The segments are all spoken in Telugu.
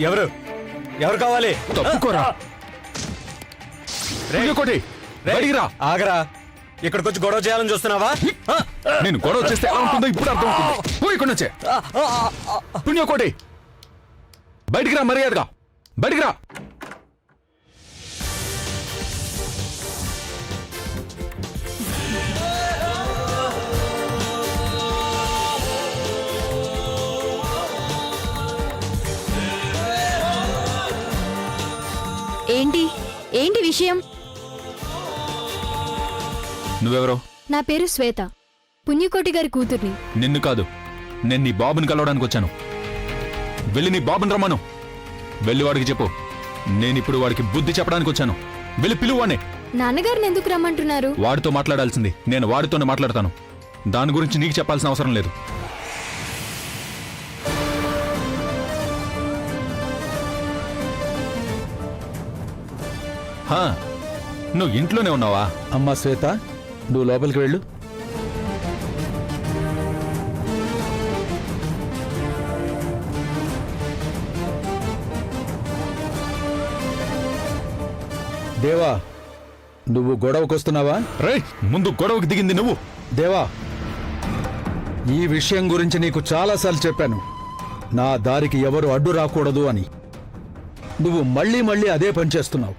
ఎవరు ఎవరు కావాలి? తప్పుకోరా. ఆగరా, ఇక్కడికి వచ్చి గొడవ చేయాలని చూస్తున్నావా? నేను గొడవ చేస్తే ఎలా ఉంటుందో ఇప్పుడు అర్థం అవుతుంది. ఇక్కడ నుంచే పుణ్యకోటి, బయటికి రా, మర్యాదగా బయటికి రా. ఏంటి ఏంటి విషయం? నువ్వెవరో? నా పేరు శ్వేత, పుణ్యకోటి గారి కూతుర్ని. నిన్ను కాదు, నేను నీ బాబుని కలవడానికి వచ్చాను. వెళ్ళి నీ బాబుని రమ్మను. వెళ్ళి వాడికి చెప్పు, నేనిప్పుడు వాడికి బుద్ధి చెప్పడానికి వచ్చాను. వెళ్ళి పిలువానే. నాన్నగారిని ఎందుకు రమ్మంటున్నారు? వాడితో మాట్లాడాల్సింది నేను వాడితోనే మాట్లాడతాను. దాని గురించి నీకు చెప్పాల్సిన అవసరం లేదు. నువ్వు ఇంట్లోనే ఉన్నావా? అమ్మా శ్వేత, నువ్వు లోపలికి వెళ్ళు. దేవా, నువ్వు గొడవకొస్తున్నావా? రేయ్, ముందు గొడవకు దిగింది నువ్వు. దేవా, ఈ విషయం గురించి నీకు చాలాసార్లు చెప్పాను. నా దారికి ఎవరు అడ్డు రాకూడదు అని. నువ్వు మళ్ళీ మళ్ళీ అదే పని చేస్తున్నావు.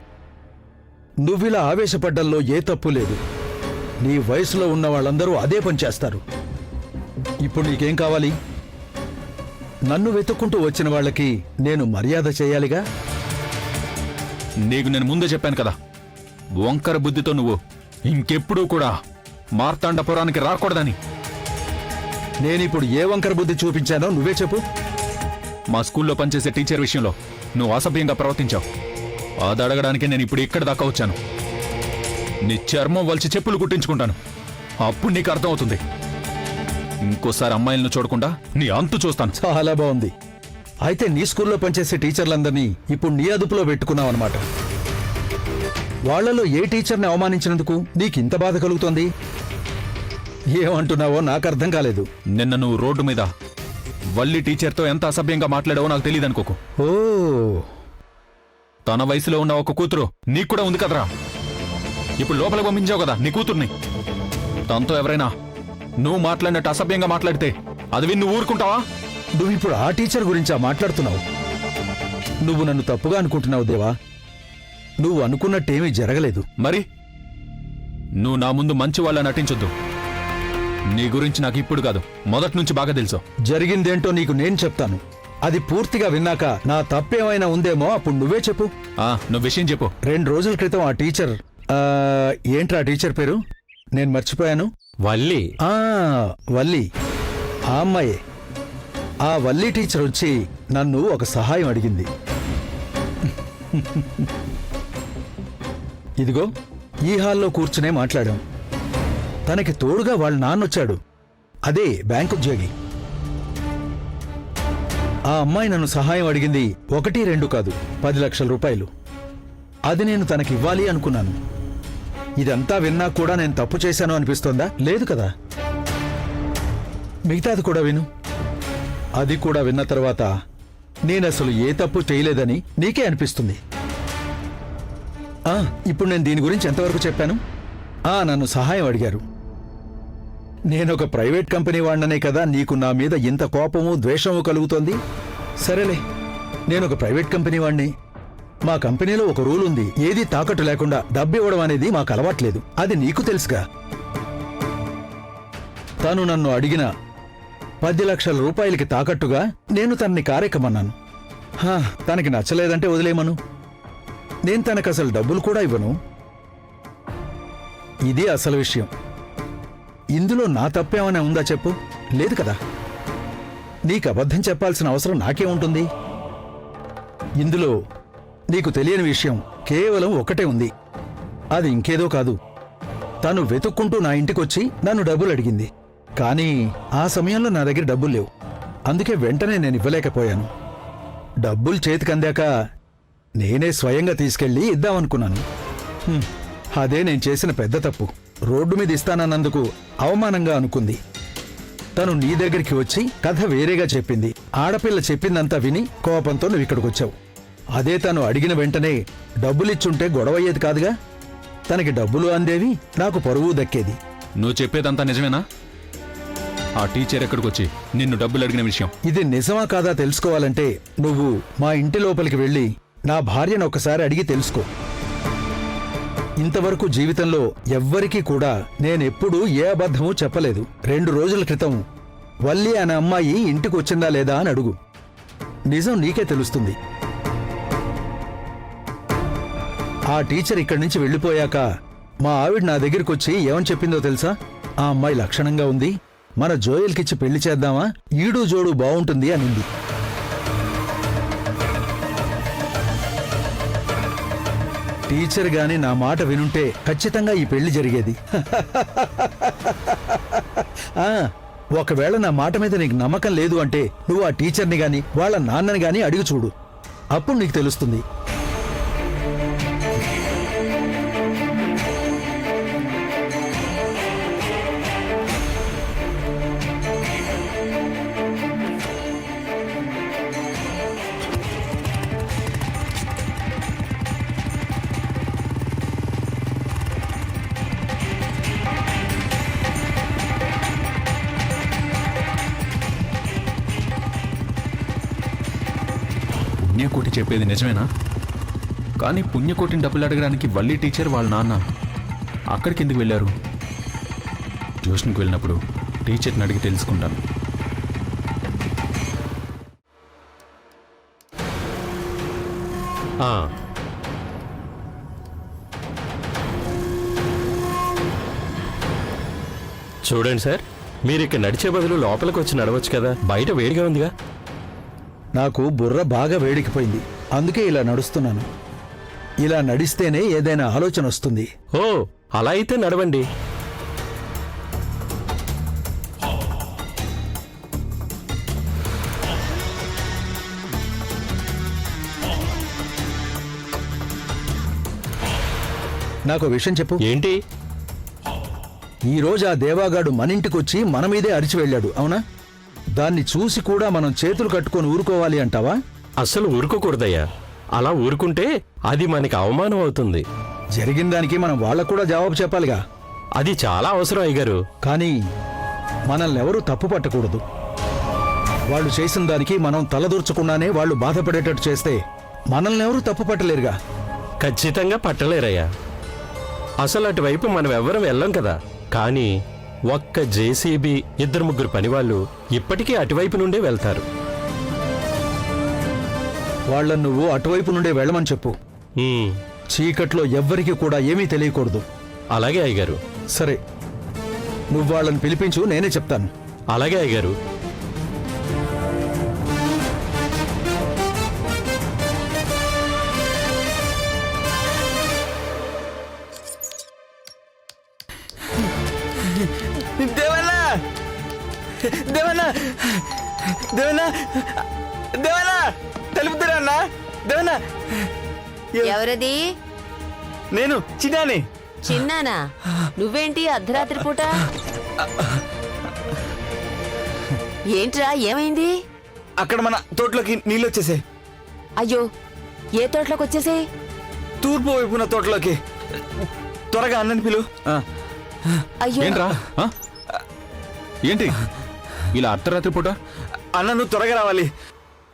నువ్విలా ఆవేశపడ్డంలో ఏ తప్పు లేదు. నీ వయసులో ఉన్న వాళ్ళందరూ అదే పని చేస్తారు. ఇప్పుడు నీకేం కావాలి? నన్ను వెతుక్కుంటూ వచ్చిన వాళ్ళకి నేను మర్యాద చేయాలిగా. నీకు నేను ముందే చెప్పాను కదా, వంకర బుద్ధితో నువ్వు ఇంకెప్పుడూ కూడా మార్తాండపురానికి రాకూడదని. నేనిప్పుడు ఏ వంకర బుద్ధి చూపించానో నువ్వే చెప్పు. మా స్కూల్లో పనిచేసే టీచర్ విషయంలో నువ్వు అసభ్యంగా ప్రవర్తించావు. అది అడగడానికి నేను ఇప్పుడు ఇక్కడ దాకా వచ్చాను. నీ చర్మం వలిచి చెప్పులు కుట్టించుకుంటాను. అప్పుడు నీకు అర్థమవుతుంది. ఇంకోసారి అమ్మాయిలను చూడకుండా నీ అంతు చూస్తాను. చాలా బాగుంది. అయితే నీ స్కూల్లో పనిచేసే టీచర్లందరినీ ఇప్పుడు నీ అదుపులో పెట్టుకున్నావు అనమాట. వాళ్లలో ఏ టీచర్ని అవమానించినందుకు నీకు ఇంత బాధ కలుగుతోంది? ఏమంటున్నావో నాకు అర్థం కాలేదు. నిన్న నువ్వు రోడ్డు మీద వల్లి టీచర్తో ఎంత అసభ్యంగా మాట్లాడావో నాకు తెలియదు అనుకోకు. ఓ, తన వయసులో ఉన్న ఒక కూతురు నీకు కూడా ఉంది కదరా. ఇప్పుడు లోపలికి పంపించావు కదా నీ కూతుర్ని. తనతో ఎవరైనా నువ్వు మాట్లాడినట్టు అసభ్యంగా మాట్లాడితే అది విని నువ్వు ఊరుకుంటావా? నువ్వు ఇప్పుడు ఆ టీచర్ గురించా మాట్లాడుతున్నావు? నువ్వు నన్ను తప్పుగా అనుకుంటున్నావు దేవా. నువ్వు అనుకున్నట్టేమీ జరగలేదు. మరి నువ్వు నా ముందు మంచి వాళ్ళ నటించొద్దు. నీ గురించి నాకు ఇప్పుడు కాదు, మొదటి నుంచి బాగా తెలుసు. జరిగిందేంటో నీకు నేను చెప్తాను. అది పూర్తిగా విన్నాక నా తప్పేమైనా ఉందేమో అప్పుడు నువ్వే చెప్పు. నువ్వు విషయం చెప్పు. 2 రోజుల క్రితం ఆ టీచర్, ఏంట్రా టీచర్ పేరు? నేను మర్చిపోయాను. వల్లి. వల్లి, ఆ అమ్మాయే. ఆ వల్లి టీచర్ వచ్చి నన్ను ఒక సహాయం అడిగింది. ఇదిగో ఈ హాల్లో కూర్చునే మాట్లాడాం. తనకి తోడుగా వాళ్ళ నాన్నొచ్చాడు, అదే బ్యాంకు ఉద్యోగి. ఆ అమ్మాయి నన్ను సహాయం అడిగింది 1, 2 కాదు, 10 లక్షల రూపాయలు. అది నేను తనకివ్వాలి అనుకున్నాను. ఇదంతా విన్నా కూడా నేను తప్పు చేశాను అనిపిస్తోందా? లేదు కదా. మిగతాది కూడా విను. అది కూడా విన్న తర్వాత నేనసలు ఏ తప్పు చేయలేదని నీకే అనిపిస్తుంది. ఇప్పుడు నేను దీని గురించి ఎంతవరకు చెప్పాను? నన్ను సహాయం అడిగారు. నేనొక ప్రైవేట్ కంపెనీ వాడిననే కదా నీకు నా మీద ఇంత కోపము ద్వేషము కలుగుతోంది. సరేలే, నేనొక ప్రైవేట్ కంపెనీ వాడిని. మా కంపెనీలో ఒక రూల్ ఉంది, ఏదీ తాకట్టు లేకుండా డబ్బు ఇవ్వడం అనేది మాకు అలవాట్లేదు. అది నీకు తెలుసుగా. తను నన్ను అడిగిన 10 లక్షల రూపాయలకి తాకట్టుగా నేను తనని కారెక్కమన్నాను. తనకి నచ్చలేదంటే వదిలేయమను. నేను తనకసలు డబ్బులు కూడా ఇవ్వను. ఇది అసలు విషయం. ఇందులో నా తప్పేమైనా ఉందా చెప్పు? లేదు కదా. నీకు అబద్ధం చెప్పాల్సిన అవసరం నాకేముంటుంది? ఇందులో నీకు తెలియని విషయం కేవలం ఒకటే ఉంది. అది ఇంకేదో కాదు. తను వెతుక్కుంటూ నా ఇంటికొచ్చి నన్ను డబ్బులు అడిగింది. కానీ ఆ సమయంలో నా దగ్గర డబ్బులు లేవు. అందుకే వెంటనే నేను ఇవ్వలేకపోయాను. డబ్బులు చేతికందాక నేనే స్వయంగా తీసుకెళ్లి ఇద్దామనుకున్నాను. అదే నేను చేసిన పెద్ద తప్పు. రోడ్డు మీద ఇస్తానన్నందుకు అవమానంగా అనుకుంది. తను నీ దగ్గరికి వచ్చి కథ వేరేగా చెప్పింది. ఆడపిల్ల చెప్పిందంతా విని కోపంతో నువ్వు ఇక్కడికి వచ్చావు. అదే తను అడిగిన వెంటనే డబ్బులిచ్చుంటే గొడవయ్యేది కాదుగా. తనకి డబ్బులు అందేవి, నాకు పరువు దక్కేది. నువ్వు చెప్పేదంతా నిజమేనా? ఆ టీచర్ ఎక్కడికి వచ్చి నిన్ను డబ్బులు అడిగిన విషయం ఇది నిజమా కాదా తెలుసుకోవాలంటే నువ్వు మా ఇంటి లోపలికి వెళ్ళి నా భార్యను ఒకసారి అడిగి తెలుసుకో. ఇంతవరకు జీవితంలో ఎవ్వరికీ కూడా నేనెప్పుడూ ఏ అబద్ధమూ చెప్పలేదు. 2 రోజుల క్రితం వల్లి అనే అమ్మాయి ఇంటికి వచ్చిందా లేదా అని అడుగు. నిజం నీకే తెలుస్తుంది. ఆ టీచర్ ఇక్కడి నుంచి వెళ్ళిపోయాక మా ఆవిడ నా దగ్గరికి వచ్చి ఏమని చెప్పిందో తెలుసా? ఆ అమ్మాయి లక్షణంగా ఉంది, మన జోయల్కిచ్చి పెళ్లి చేద్దామా, ఈడు జోడు బావుంటుంది అనింది. టీచర్ గాని నా మాట వినుంటే ఖచ్చితంగా ఈ పెళ్లి జరిగేది. ఒకవేళ నా మాట మీద నీకు నమ్మకం లేదు అంటే నువ్వు ఆ టీచర్ని గాని వాళ్ళ నాన్నని గాని అడిగి చూడు. అప్పుడు నీకు తెలుస్తుంది. పుణ్యకోటి చెప్పేది నిజమేనా? కానీ పుణ్యకోటిని డబ్బులు అడగడానికి వల్లి టీచర్ వాళ్ళ నాన్న అక్కడికి ఎందుకు వెళ్ళారు? ట్యూషన్కి వెళ్ళినప్పుడు టీచర్ని అడిగి తెలుసుకుంటాను. చూడండి సార్, మీరు ఇక్కడ నడిచే బదులు లోపలికి వచ్చి నడవచ్చు కదా, బయట వేడిగా ఉందిగా. నాకు బుర్ర బాగా వేడికిపోయింది, అందుకే ఇలా నడుస్తున్నాను. ఇలా నడిస్తేనే ఏదైనా ఆలోచన వస్తుంది. ఓ, అలా అయితే నడవండి. నాకు విషయం చెప్పు. ఏంటి? ఈరోజు ఆ దేవాగాడు మన ఇంటికొచ్చి మన మీదే అరిచి వెళ్ళాడు, అవునా? దాన్ని చూసి కూడా మనం చేతులు కట్టుకొని ఊరుకోవాలి అంటావా? అస్సలు ఊరుకోకూడదయ్యా. అలా ఊరుకుంటే అది మనకి అవమానం అవుతుంది. జరిగిన దానికి మనం వాళ్ళకు కూడా జవాబు చెప్పాలిగా. అది చాలా అవసరం అయ్యగారు. కానీ మనల్ని ఎవరూ తప్పు పట్టకూడదు. వాళ్ళు చేసిన దానికి మనం తలదూర్చకుండానే వాళ్ళు బాధపడేటట్టు చేస్తే మనల్ని ఎవరూ తప్పు పట్టలేరుగా. ఖచ్చితంగా పట్టలేరయ్యా. అసలు అటువైపు మనం ఎవ్వరం వెళ్ళం కదా. కానీ ఒక్క జేసీబీ 2-3 పనివాళ్ళు ఇప్పటికీ అటువైపు నుండే వెళ్తారు. వాళ్ళను నువ్వు అటువైపు నుండే వెళ్ళమని చెప్పు. చీకట్లో ఎవ్వరికీ కూడా ఏమీ తెలియకూడదు. అలాగే అయ్యగారు. సరే, నువ్వు వాళ్ళని పిలిపించు, నేనే చెప్తాను. అలాగే అయ్యగారు. దేవన్నా, దేవన్నా, దేవన్నా, దేవన్నా, తెలుపుతారా అన్నా? దేవన్నా, ఎవరది? నేను చిన్నాని. చిన్నానా? నువ్వేంటి అర్ధరాత్రి పూట? ఏంట్రా, ఏమైంది? అక్కడ మన తోటలోకి నీళ్ళు వచ్చేసాయి. అయ్యో, ఏ తోటలోకి వచ్చేసాయి? తూర్పు వైపున తోటలోకి. త్వరగా అన్నని పిలు. అయ్యో, ఏంట్రా? ఏంటి ఇలా అర్ధరాత్రి పూట? అన్న, నువ్వు త్వరగా రావాలి.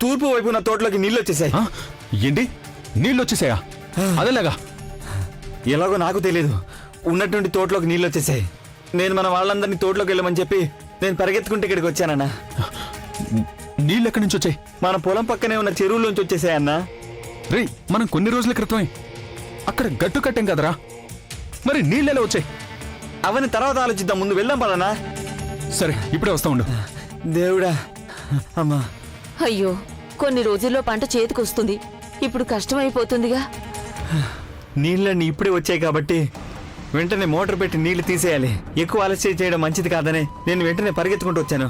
తూర్పు వైపున తోటలోకి నీళ్ళు వచ్చేసాయి. ఏంటి, నీళ్ళు వచ్చేసాయా? అదేలాగా? ఎలాగో నాకు తెలియదు, ఉన్నటువంటి తోటలోకి నీళ్ళు వచ్చేసాయి. నేను మన వాళ్ళందరినీ తోటలోకి వెళ్ళమని చెప్పి నేను పరిగెత్తుకుంటే ఇక్కడికి వచ్చానన్నా. నీళ్ళు ఎక్కడి నుంచి వచ్చాయి? మన పొలం పక్కనే ఉన్న చెరువులోంచి వచ్చేసాయన్నా. రేయ్, మనం కొన్ని రోజుల క్రితమే అక్కడ గట్టు కట్టాం కదరా, మరి నీళ్ళెలా వచ్చాయి? అవన్నీ తర్వాత ఆలోచిద్దాం, ముందు వెళ్దాం పదన్నా. సరే, ఇప్పుడే వస్తా ఉండు. దేవుడా, అమ్మా. అయ్యో, కొన్ని రోజుల్లో పంట చేతికొస్తుంది, ఇప్పుడు కష్టమైపోతుందిగా. నీళ్ళన్నీ ఇప్పుడే వచ్చాయి కాబట్టి వెంటనే మోటార్ పెట్టి నీళ్లు తీసేయాలి. ఎక్కువ ఆలస్యం చేయడం మంచిది కాదని నేను వెంటనే పరిగెత్తుకుంటూ వచ్చాను.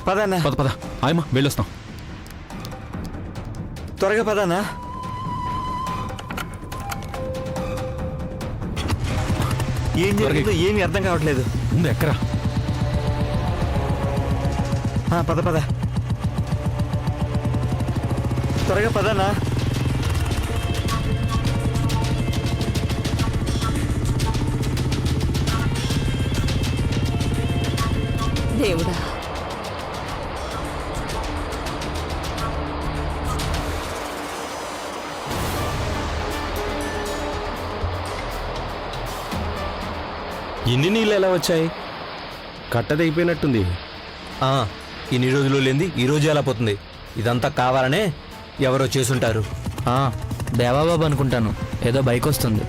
పదన్నా. పద పద, ఆయమ్మా వెళ్ళొస్తాం. త్వరగా పదన్నా. ఏం జరిగిందో ఏమీ అర్థం కావట్లేదు. ముందు ఎక్కరా. పద పద. త్వరగా పదన్నా. దేవుడా, ఇన్ని నీళ్ళు ఎలా వచ్చాయి? కట్టదైపోయినట్టుంది. ఇన్ని రోజులు లేంది ఈ రోజు ఎలా పోతుంది? ఇదంతా కావాలనే ఎవరో చేసుంటారు. దేవాబాబు అనుకుంటాను, ఏదో బైక్ వస్తుంది.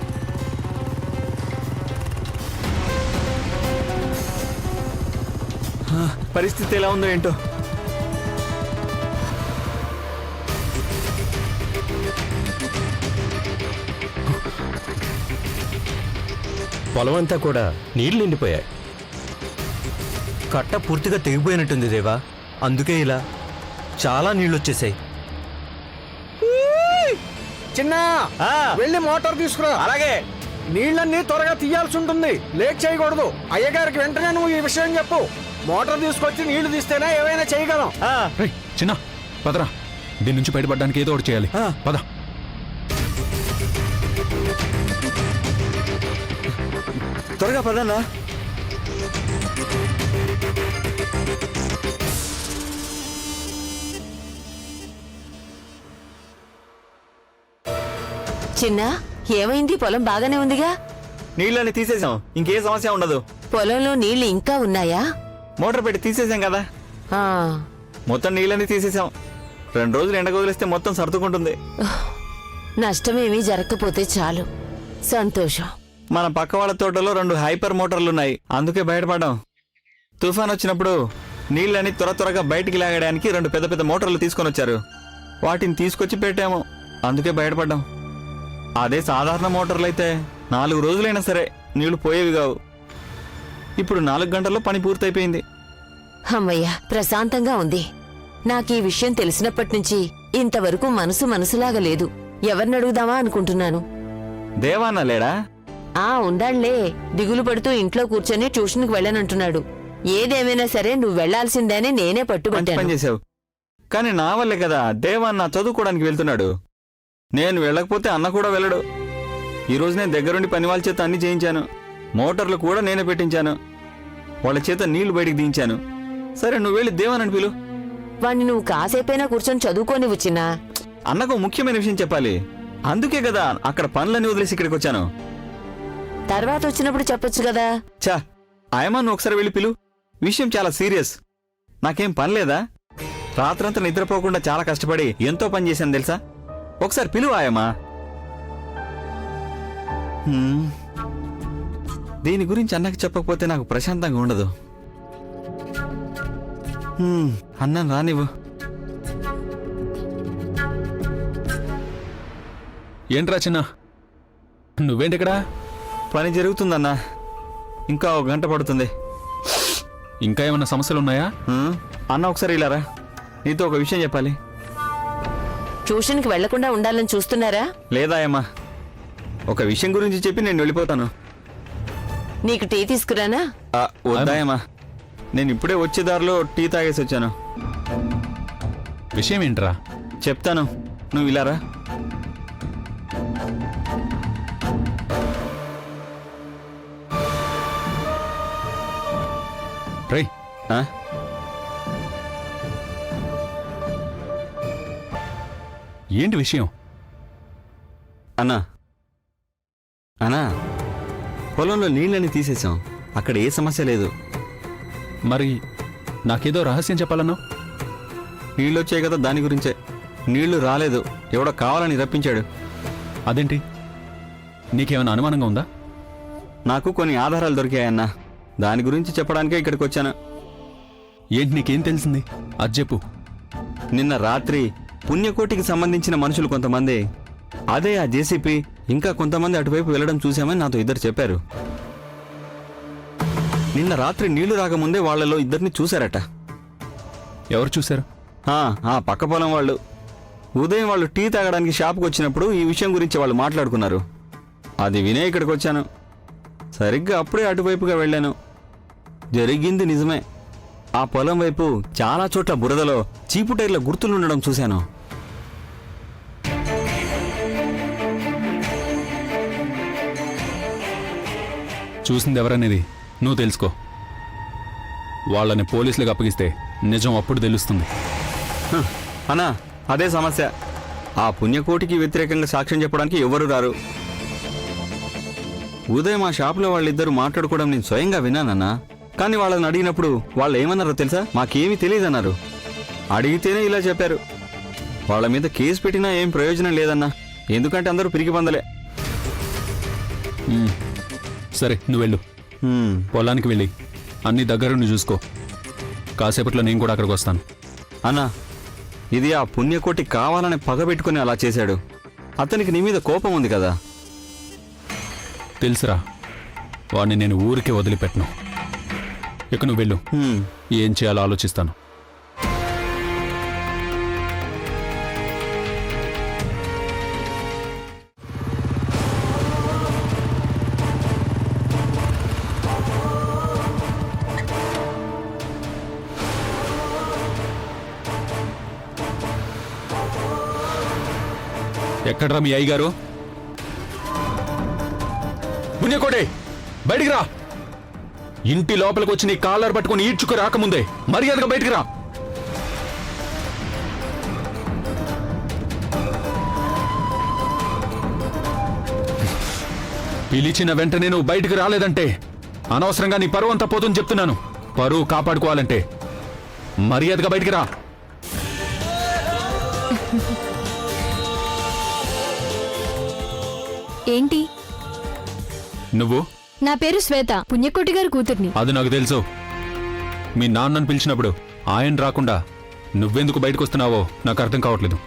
పరిస్థితి ఎలా ఉందో ఏంటో. పొలం అంతా కూడా నీళ్లు నిండిపోయాయి. కట్ట పూర్తిగా తెగిపోయినట్టుంది దేవా, అందుకే ఇలా చాలా నీళ్ళు వచ్చేసాయి. చిన్న వెళ్ళి మోటార్ తీసుకురా. అలాగే. నీళ్ళన్నీ త్వరగా తీయాల్సి ఉంటుంది, లేట్ చేయకూడదు. అయ్యగారికి వెంటనే నువ్వు ఈ విషయం చెప్పు. మోటార్ తీసుకొచ్చి నీళ్లు తీస్తేనే ఏమైనా చేయగలం. రేయ్ చిన్న పదరా, దీని నుంచి బయటపడడానికి ఏదో ఒకటి చేయాలి. పద. త్వరగా పదన్నా. చిన్న ఏమైంది? పొలం బాగానే ఉందిగా. నీళ్ళని తీసేసాం, ఇంకే సమస్య ఉండదు. పొలంలో నీళ్లు ఇంకా ఉన్నాయా? మోటార్ పెట్టి తీసేసాం కదా, ఆ, మొత్తం నీళ్ళని తీసేసాం. 2 రోజులు ఎండకు వదిలేస్తే మొత్తం సర్దుకుంటుంది. నష్టమేమీ జరగకపోతే చాలు. సంతోషం. మన పక్క వాళ్ళ తోటలో 2 హైపర్ మోటార్లున్నాయి, అందుకే బయటపడ్డాం. తుఫాన్ వచ్చినప్పుడు నీళ్ళని త్వరగా బయటికి లాగడానికి 2 పెద్ద పెద్ద మోటార్లు తీసుకొని వచ్చారు. వాటిని తీసుకొచ్చి పెట్టాము, అందుకే బయటపడ్డాం. అదే సాధారణ మోటార్లు అయితే 4 రోజులైనా సరే నీళ్లు పోయేవి కావు. ఇప్పుడు 4 గంటల్లో పని పూర్తయిపోయింది. అమ్మయ్య, ప్రశాంతంగా ఉంది. నాకీ విషయం తెలిసినప్పటి నుంచి ఇంతవరకు మనసులాగా లేదు. ఎవరిని అడుగుదామా అనుకుంటున్నాను. దేవాన్న లేడా? ఉండాళ్లే. దిగులు పడుతూ ఇంట్లో కూర్చొని ట్యూషన్కి వెళ్ళనంటున్నాడు. ఏదేమైనా సరే నువ్వు వెళ్లాల్సిందేనే నేనే మంచి పట్టుబట్టాను. పని చేసావు. కానీ నా వల్లే కదా దేవాన్న చదువుకోవడానికి వెళ్తున్నాడు. నేను వెళ్ళకపోతే అన్న కూడా వెళ్ళడు. ఈరోజు నేను దగ్గరుండి పని వాళ్ళ చేత అన్ని చేయించాను. మోటార్లు కూడా నేనే పెట్టించాను. వాళ్ళ చేత నీళ్లు బయటికి దించాను. సరే నువ్వు వెళ్ళి దేవానని పిలు. వాణ్ణి నువ్వు కాసేపైనా కూర్చొని చదువుకోనివ్వు చిన్నా. అన్నకు ముఖ్యమైన విషయం చెప్పాలి, అందుకే కదా అక్కడ పనులన్నీ వదిలేసి ఇక్కడికి వచ్చాను. తర్వాత వచ్చినప్పుడు చెప్పొచ్చు కదా. చా ఆయమా, నువ్వు ఒకసారి వెళ్ళి పిలు. విషయం చాలా సీరియస్. నాకేం పని లేదా? రాత్రంతా నిద్రపోకుండా చాలా కష్టపడి ఎంతో పని చేశాను తెలుసా. ఒకసారి పిలువు ఆయమా. దీని గురించి అన్నకి చెప్పకపోతే నాకు ప్రశాంతంగా ఉండదు. అన్నం రానివ్వు. ఏంట్రా చిన్న, నువ్వేంటిక్కడా? పని జరుగుతుందన్నా, ఇంకా 1 గంట పడుతుంది. ఇంకా ఏమన్నా సమస్యలున్నాయా? అన్న ఒకసారి ఇలారా, నీతో ఒక విషయం చెప్పాలి. ట్యూషన్కి వెళ్లకుండా ఉండాలని చూస్తున్నారా? లేదాయమ్మా, ఒక విషయం గురించి చెప్పి నేను వెళ్ళిపోతాను. నీకు టీ తీసుకురానా? వద్దాయమ్మా, నేను ఇప్పుడే వచ్చే దారిలో టీ తాగేసి వచ్చాను. విషయం ఏంట్రా? చెప్తాను, నువ్వు ఇలారా. రేయ్ ఏంటి విషయం? అన్నా అన్నా, పొలంలో నీళ్ళని తీసేసాం, అక్కడ ఏ సమస్య లేదు. మరి నాకేదో రహస్యం చెప్పాలన్నావు. నీళ్ళు వచ్చాయి కదా, దాని గురించే. నీళ్లు రాలేదు, ఎవడో కావాలని రప్పించాడు. అదేంటి, నీకేమైనా అనుమానంగా ఉందా? నాకు కొన్ని ఆధారాలు దొరికాయన్నా, దాని గురించి చెప్పడానికే ఇక్కడికి వచ్చాను. ఏంటి, నీకేం తెలిసింది? అది చెప్పు. నిన్న రాత్రి పుణ్యకోటికి సంబంధించిన మనుషులు కొంతమంది, అదే ఆ జేసీపీ, ఇంకా కొంతమంది అటువైపు వెళ్ళడం చూశామని నాతో ఇద్దరు చెప్పారు. నిన్న రాత్రి నీళ్లు రాకముందే వాళ్లలో 2 చూశారట. ఎవరు చూశారు? ఆ పక్క పొలం వాళ్ళు. ఉదయం వాళ్ళు టీ తాగడానికి షాప్కి వచ్చినప్పుడు ఈ విషయం గురించి వాళ్ళు మాట్లాడుకున్నారు. అది వినే ఇక్కడికి వచ్చాను. సరిగ్గా అప్పుడే అటువైపుగా వెళ్ళాను. జరిగింది నిజమే. ఆ పొలం వైపు చాలా చోట్ల బురదలో చీపు టైర్ల గుర్తులుండడం చూశాను. చూసింది ఎవరనేది నువ్వు తెలుసుకో. వాళ్ళని పోలీసులకు అప్పగిస్తే నిజం అప్పుడు తెలుస్తుంది. అన్నా అదే సమస్య. ఆ పుణ్యకోటికి వ్యతిరేకంగా సాక్ష్యం చెప్పడానికి ఎవరు రారు. ఉదయం ఆ షాపులో వాళ్ళిద్దరూ మాట్లాడుకోవడం నేను స్వయంగా విన్నానన్నా. కానీ వాళ్ళని అడిగినప్పుడు వాళ్ళు ఏమన్నారో తెలుసా? మాకేమీ తెలియదన్నారు. అడిగితేనే ఇలా చెప్పారు. వాళ్ళ మీద కేసు పెట్టినా ఏం ప్రయోజనం లేదన్నా, ఎందుకంటే అందరూ పిరికి పందలే. సరే నువ్వు వెళ్ళు. పొలానికి వెళ్ళి అన్ని దగ్గరుండి చూసుకో. కాసేపట్లో నేను కూడా అక్కడికి వస్తాను. అన్నా ఇది ఆ పుణ్యకోటి కావాలని పగబెట్టుకుని అలా చేశాడు. అతనికి నీ మీద కోపం ఉంది కదా. తెలుసురా, వాడిని నేను ఊరికే వదిలిపెట్టను. ఇక నువ్వు వెళ్ళు. ఏం చేయాలో ఆలోచిస్తాను. ఎక్కడ్రా మీ అయ్యగారు? పుణ్యకోటే బయటికి రా. ఇంటి లోపలికి వచ్చి నీ కాలర్ పట్టుకుని ఈడ్చుకు రాకముందే మర్యాదగా బయటికి రా. పిలిచిన వెంటనే నువ్వు బయటికి రాలేదంటే అనవసరంగా నీ పరువు అంతా పోతుంది చెప్తున్నాను. పరువు కాపాడుకోవాలంటే మర్యాదగా బయటికి రా. ఏంటి? నువ్వు? నా పేరు శ్వేత, పుణ్యకోటి గారి కూతుర్ని. అది నాకు తెలుసు. మీ నాన్నను పిలిచినప్పుడు ఆయన రాకుండా నువ్వెందుకు బయటకు వస్తున్నావో నాకు అర్థం కావట్లేదు.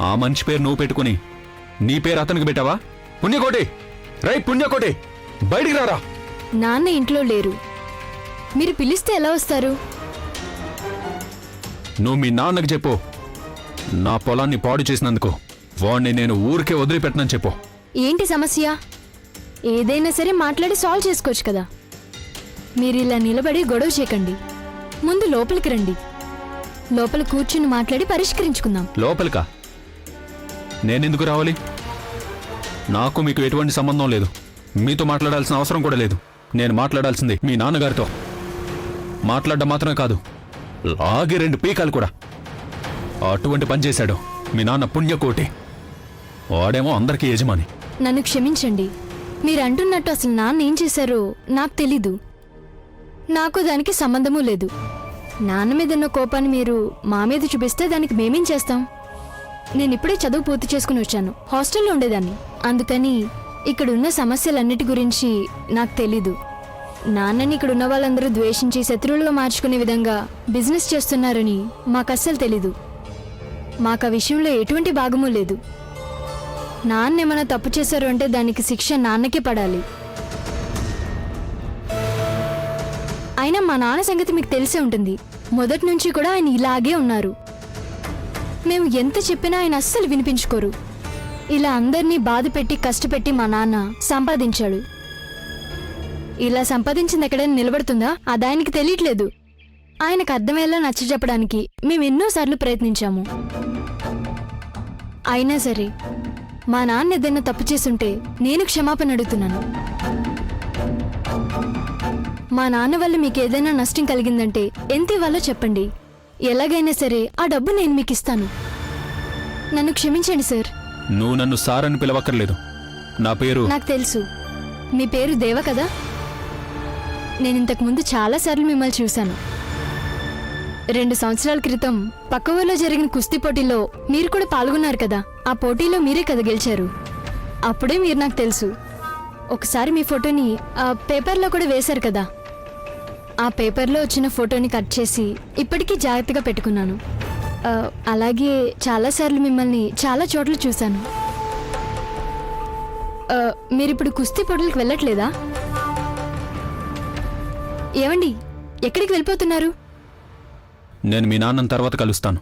ఆ మనిషి పేరు నువ్వు పెట్టుకుని నీ పేరు అతనికి పెట్టావా? పుణ్యకోటి, రై పుణ్యకోటి, బయటికి రారా. నాన్న ఇంట్లో లేరు. మీరు పిలిస్తే ఎలా వస్తారు? నువ్వు మీ నాన్నకు చెప్పు, నా పొలాన్ని పాడు చేసినందుకు వాణ్ణి నేను ఊరికే వదిలిపెట్టనని చెప్పు. ఏంటి సమస్య? ఏదైనా సరే మాట్లాడి సాల్వ్ చేసుకోవచ్చు కదా. మీరు ఇలా నిలబడి గొడవ చేయకండి. ముందు లోపలికి రండి. లోపల కూర్చుని మాట్లాడి పరిష్కరించుకుందాం. లోపలికా? నేనెందుకు రావాలి? నాకు మీకు ఎటువంటి సంబంధం లేదు. మీతో మాట్లాడాల్సిన అవసరం కూడా లేదు. నేను మాట్లాడాల్సింది మీ నాన్నగారితో. మాట్లాడడం మాత్రమే కాదు, లాగి 2 పీకాలు కూడా. అటువంటి పని చేశాడు మీ నాన్న పుణ్యకోటి. వాడేమో అందరికీ యజమాని. నన్ను క్షమించండి. మీరు అంటున్నట్టు అసలు నాన్న ఏం చేశారో నాకు తెలీదు. నాకు దానికి సంబంధమూ లేదు. నాన్న మీద ఉన్న కోపాన్ని మీరు మా మీద చూపిస్తే దానికి మేమేం చేస్తాం? నేను ఇప్పుడే చదువు పూర్తి చేసుకుని వచ్చాను. హాస్టల్లో ఉండేదాన్ని. అందుకని ఇక్కడున్న సమస్యలన్నిటి గురించి నాకు తెలీదు. నాన్నని ఇక్కడున్న వాళ్ళందరూ ద్వేషించి శత్రువులుగా మార్చుకునే విధంగా బిజినెస్ చేస్తున్నారని మాకు అస్సలు తెలీదు. మాకు ఆ విషయంలో ఎటువంటి భాగమూ లేదు. నాన్న ఏమైనా తప్పు చేశారు అంటే దానికి శిక్ష నాన్నకే పడాలి. అయినా మా నాన్న సంగతి మీకు తెలిసే ఉంటుంది. మొదటి నుంచి కూడా ఆయన ఇలాగే ఉన్నారు. మేము ఎంత చెప్పినా ఆయన అస్సలు వినిపించుకోరు. ఇలా అందరినీ బాధ పెట్టి కష్టపెట్టి మా నాన్న సంపాదించాడు. ఇలా సంపాదించింది ఎక్కడైనా నిలబడుతుందా? అది ఆయనకి తెలియట్లేదు. ఆయనకు అర్థమయ్యేలా నచ్చ చెప్పడానికి మేము ఎన్నోసార్లు ప్రయత్నించాము. అయినా సరే మా నాన్న ఏదైనా తప్పు చేసుంటే నేను క్షమాపణ అడుగుతున్నాను. మా నాన్న వల్ల మీకు ఏదైనా నష్టం కలిగిందంటే ఎంత ఇవ్వాలో చెప్పండి. ఎలాగైనా సరే ఆ డబ్బు నేను మీకు ఇస్తాను. నన్ను క్షమించండి సార్. నువ్వు నన్ను సార్ అని పిలవక్కర్లేదు. నా పేరు నాకు తెలుసు. మీ పేరు దేవ కదా. నేను ఇంతకుముందు చాలాసార్లు మిమ్మల్ని చూశాను. 2 సంవత్సరాల క్రితం పక్క ఊళ్ళో జరిగిన కుస్తీ పోటీలో మీరు కూడా పాల్గొన్నారు కదా. ఆ పోటీలో మీరే కదా గెలిచారు. అప్పుడే మీరు నాకు తెలుసు. ఒకసారి మీ ఫోటోని పేపర్లో కూడా వేశారు కదా. ఆ పేపర్లో వచ్చిన ఫోటోని కట్ చేసి ఇప్పటికీ జాగ్రత్తగా పెట్టుకున్నాను. అలాగే చాలాసార్లు మిమ్మల్ని చాలా చోట్ల చూశాను. మీరిప్పుడు కుస్తీ పోటీలకు వెళ్ళట్లేదా? ఏమండి, ఎక్కడికి వెళ్ళిపోతున్నారు? నేను మీ నాన్నని తర్వాత కలుస్తాను.